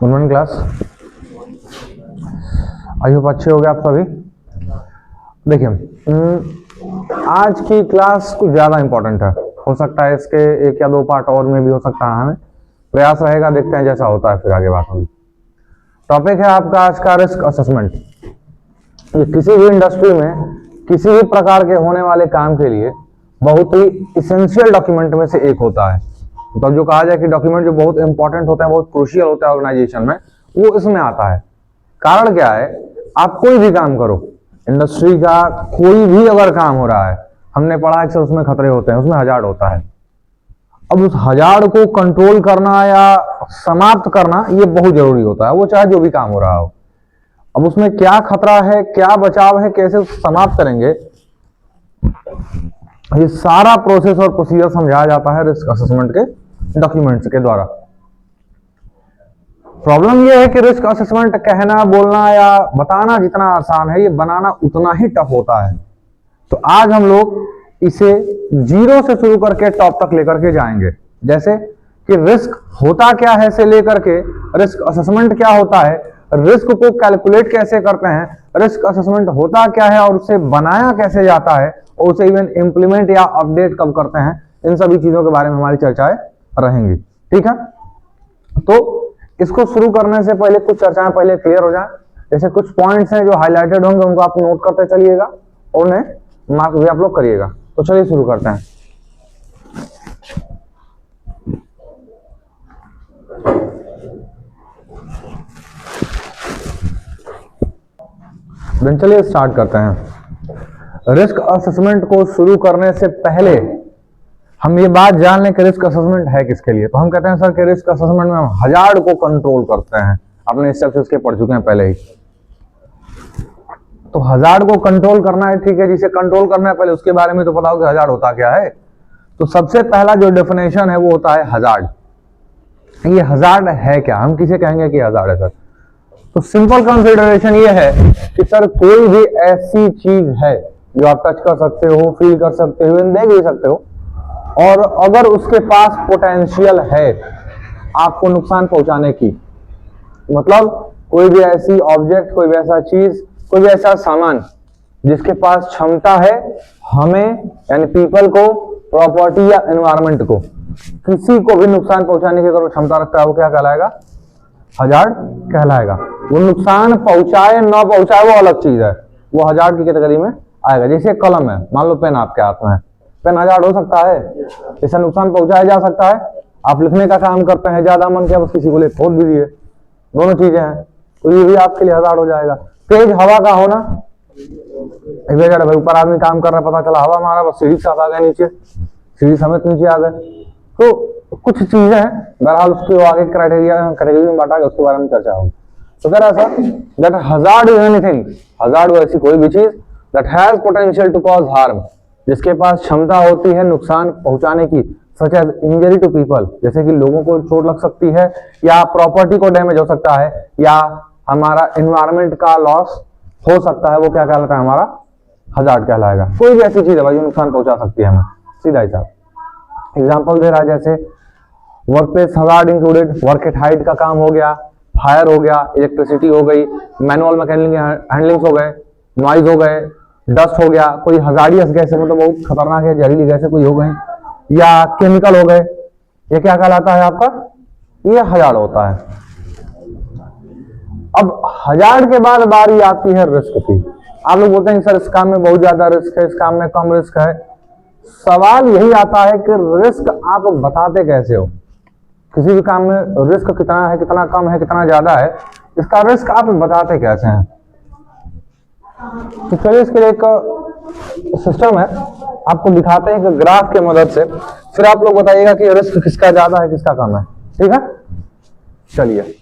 Good morning class. I hope अच्छे हो गए आप सभी। देखिए आज की क्लास कुछ ज़्यादा इंपॉर्टेंट है, हो सकता है इसके एक या दो पार्ट और में भी हो सकता है, हमें प्रयास रहेगा, देखते हैं जैसा होता है फिर आगे बात होगी। टॉपिक है आपका आज का रिस्क असेसमेंट। ये किसी भी इंडस्ट्री में किसी भी प्रकार के होने वाले काम के लिए बहुत ही इसेंशियल डॉक्यूमेंट में से एक होता है। तो जो कहा जाए कि डॉक्यूमेंट जो बहुत इंपॉर्टेंट होता है, बहुत क्रूशियल होता है ऑर्गेनाइजेशन में, वो इसमें आता है। कारण क्या है, आप कोई भी काम करो, इंडस्ट्री का कोई भी अगर काम हो रहा है, हमने पढ़ा है कि उसमें खतरे होते हैं, उसमें हजार्ड होता है। अब उस हजार्ड को कंट्रोल करना या समाप्त करना ये बहुत जरूरी होता है, वो चाहे जो भी काम हो रहा हो। अब उसमें क्या खतरा है, क्या बचाव है, कैसे उसको समाप्त करेंगे, ये सारा प्रोसेस और प्रोसीजर समझाया जाता है रिस्क असेसमेंट के डॉक्यूमेंट्स के द्वारा। प्रॉब्लम ये है कि रिस्क असेसमेंट कहना, बोलना या बताना जितना आसान है, ये बनाना उतना ही टफ होता है। तो आज हम लोग इसे जीरो से शुरू करके टॉप तक लेकर के जाएंगे, जैसे कि रिस्क होता क्या है से लेकर के रिस्क असेसमेंट क्या होता है, रिस्क को कैलकुलेट कैसे करते हैं, रिस्क असेसमेंट होता क्या है और उसे बनाया कैसे जाता है, और उसे इवन इंप्लीमेंट या अपडेट कब करते हैं, इन सभी चीजों के बारे में हमारी चर्चाएं रहेंगी। ठीक है, तो इसको शुरू करने से पहले कुछ चर्चाएं पहले क्लियर हो जाए। जैसे कुछ पॉइंट्स हैं जो हाईलाइटेड होंगे, उनको आप नोट करते चलिएगा और उन्हें मार्क भी आप लोग करिएगा। तो चलिए शुरू करते हैं। देन चलिए स्टार्ट करते हैं। रिस्क असेसमेंट को शुरू करने से पहले हम ये बात जान लें कि रिस्क असेसमेंट है किसके लिए। तो हम कहते हैं सर कि रिस्क असेसमेंट में हम हजार्ड को कंट्रोल करते हैं। अपने स्टेप्स इसके पढ़ चुके हैं पहले ही। तो हजार्ड को कंट्रोल करना है, ठीक है, जिसे कंट्रोल करना है पहले उसके बारे में तो पता हो कि हजार्ड होता क्या है। तो सबसे पहला जो डेफिनेशन है वो होता है हजार्ड। ये हजार्ड है क्या, हम किसे कहेंगे कि हजार्ड है सर। तो सिंपल कंसिडरेशन ये है कि सर कोई भी ऐसी चीज है जो आप टच कर सकते हो, फील कर सकते हो, देख भी सकते हो, और अगर उसके पास पोटेंशियल है आपको नुकसान पहुंचाने की, मतलब कोई भी ऐसी ऑब्जेक्ट, कोई भी ऐसा चीज, कोई भी ऐसा सामान जिसके पास क्षमता है हमें यानी पीपल को, प्रॉपर्टी या एनवायरमेंट को, किसी को भी नुकसान पहुंचाने की अगर वो क्षमता रखता है, वो क्या कहलाएगा, हजार्ड कहलाएगा। वो नुकसान पहुंचाए ना पहुंचाए वो अलग चीज है, वो हजार्ड की कैटेगरी में आएगा। जैसे कलम है, मान लो पेन आपके हाथ में है, पेन हजार्ड हो सकता है, इसे नुकसान पहुंचाया जा सकता है। आप लिखने का काम करते हैं, ज्यादा मन किया बस किसी को ले खोद भी दिए, दोनों चीजें हैं, तो ये भी आपके लिए हजार्ड हो जाएगा। तेज हवा का होना, भाई ऊपर आदमी काम कर रहा है, पता चला हवा मारा, बस सीढ़ी साथ आ गए नीचे, सीढ़ी समेत नीचे आ गए। तो कुछ चीजें हैं, बहरहाल उसके आगे कैटेगरी में बांटा गया, उसके बारे में चर्चा होगी। तो कह रहा sir that hazard is anything, hazard ऐसी कोई भी चीज that has potential to cause harm, जिसके पास क्षमता होती है नुकसान पहुंचाने की, such as injury to people, जैसे कि लोगों को चोट लग सकती है, या प्रॉपर्टी को डैमेज हो सकता है, या हमारा एनवायरमेंट का लॉस हो सकता है, वो क्या कहलाता है, हमारा हजार्ड कहलाएगा। कोई भी ऐसी चीज है भाई जो नुकसान पहुंचा सकती है हमें, सीधा हिसाब। एग्जाम्पल दे रहा है, जैसे work place hazard included, work at height का काम हो गया, फायर हो गया, इलेक्ट्रिसिटी हो गई, मैनुअल मैकेनिकल हैंडलिंग्स हो गए, नॉइज हो गए, डस्ट हो गया, कोई हजारियस गैस है, मतलब बहुत खतरनाक है, जहरीली गैसें कोई हो गई, या केमिकल हो गए, ये क्या कहलाता है आपका, ये हजार्ड होता है। अब हजार्ड के बाद बारी आती है रिस्क की। आप लोग बोलते हैं सर इस काम में बहुत ज्यादा रिस्क है, इस काम में कम रिस्क है। सवाल यही आता है कि रिस्क आप बताते कैसे हो, किसी भी काम में रिस्क कितना है, कितना कम है, कितना ज्यादा है, इसका रिस्क आप बताते कैसे हैं। तो चलिए इसके लिए एक सिस्टम है, आपको दिखाते हैं कि ग्राफ के मदद से, फिर आप लोग बताइएगा कि रिस्क किसका ज्यादा है, किसका कम है। ठीक है, चलिए